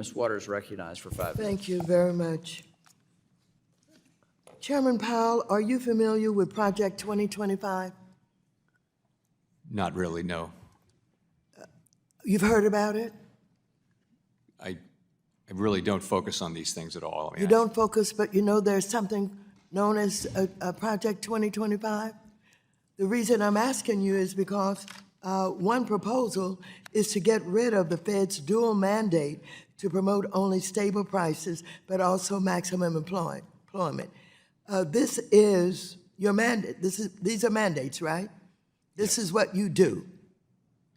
Ms. Waters recognized for 5 minutes. Thank you very much. Chairman Powell, are you familiar with Project 2025? Not really, no. You've heard about it? I really don't focus on these things at all. I mean, You don't focus, but you know there's something known as a Project 2025? The reason I'm asking you is because one proposal is to get rid of the Fed's dual mandate to promote only stable prices, but also maximum employment. This is your mandate. These are mandates, right? This is what you do.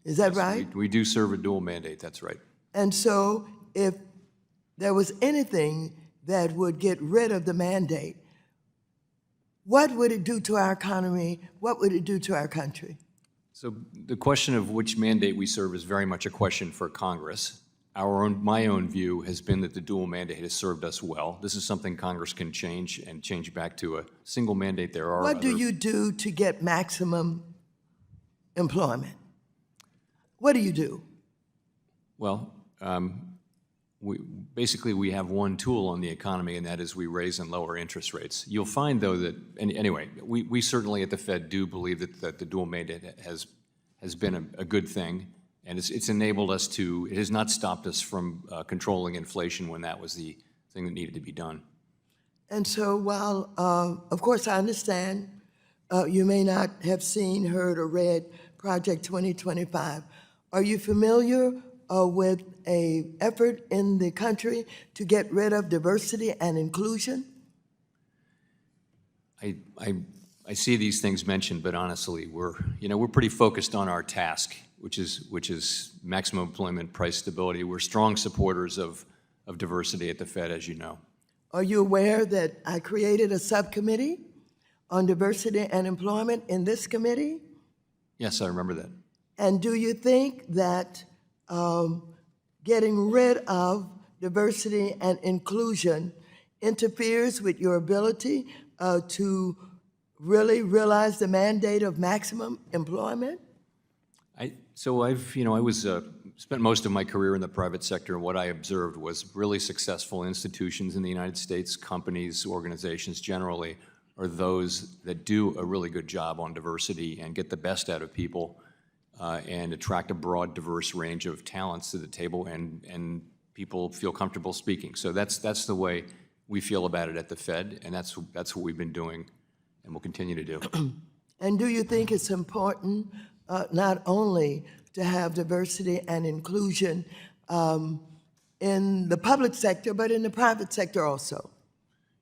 Is that yes, right? We do serve a dual mandate, that's right. And so if there was anything that would get rid of the mandate, what would it do to our economy? What would it do to our country? So the question of which mandate we serve is very much a question for Congress. My own view has been that the dual mandate has served us well. This is something Congress can change and change back to a single mandate. There are What do you do to get maximum employment? What do you do? Well, we have one tool on the economy, and that is we raise and lower interest rates. You'll find, though, that anyway, we certainly at the Fed do believe that the dual mandate has been a good thing, and it's enabled us to. It has not stopped us from controlling inflation when that was the thing that needed to be done. And so, while of course I understand you may not have seen, heard, or read Project 2025, are you familiar with an effort in the country to get rid of diversity and inclusion? I see these things mentioned, but honestly, we're pretty focused on our task, which is maximum employment, price stability. We're strong supporters of diversity at the Fed, as you know. Are you aware that I created a subcommittee on diversity and employment in this committee? Yes, I remember that. And do you think that getting rid of diversity and inclusion interferes with your ability to really realize the mandate of maximum employment? I spent most of my career in the private sector, and what I observed was really successful institutions in the United States, companies, organizations generally, are those that do a really good job on diversity and get the best out of people and attract a broad, diverse range of talents to the table, and people feel comfortable speaking. So that's the way we feel about it at the Fed, and that's what we've been doing and will continue to do. And do you think it's important not only to have diversity and inclusion in the public sector, but in the private sector also?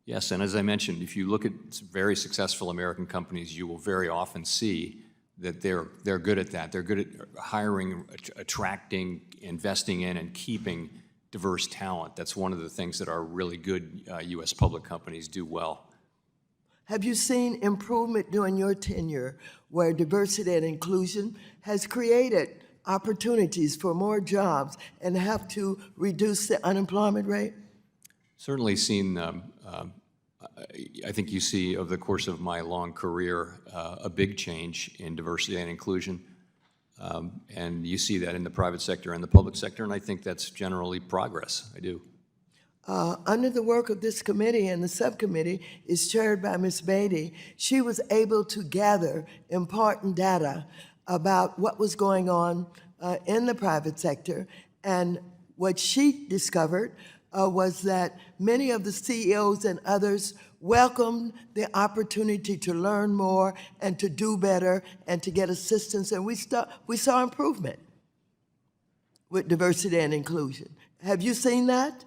Yes, and as I mentioned, if you look at very successful American companies, you will very often see that they're good at that. They're good at hiring, attracting, investing in, and keeping diverse talent. That's one of the things that our really good U.S. public companies do well. Have you seen improvement during your tenure where diversity and inclusion has created opportunities for more jobs and have to reduce the unemployment rate? Certainly seen, I think you see over the course of my long career a big change in diversity and inclusion. And you see that in the private sector and the public sector, and I think that's generally progress. I do. Under the work of this committee, and the subcommittee is chaired by Ms. Beatty, she was able to gather important data about what was going on in the private sector, and what she discovered was that many of the CEOs and others welcomed the opportunity to learn more and to do better and to get assistance, and we saw improvement with diversity and inclusion. Have you seen that?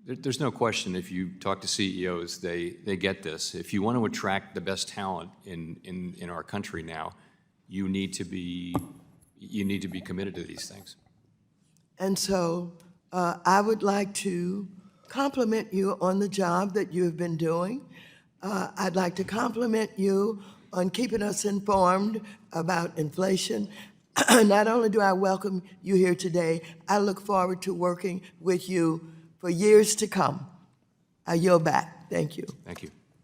There's no question. If you talk to CEOs, they get this. If you want to attract the best talent in our country now, you need to be committed to these things. And so I would like to compliment you on the job that you have been doing. I'd like to compliment you on keeping us informed about inflation. Not only do I welcome you here today, I look forward to working with you for years to come. I yield back. Thank you. Thank you.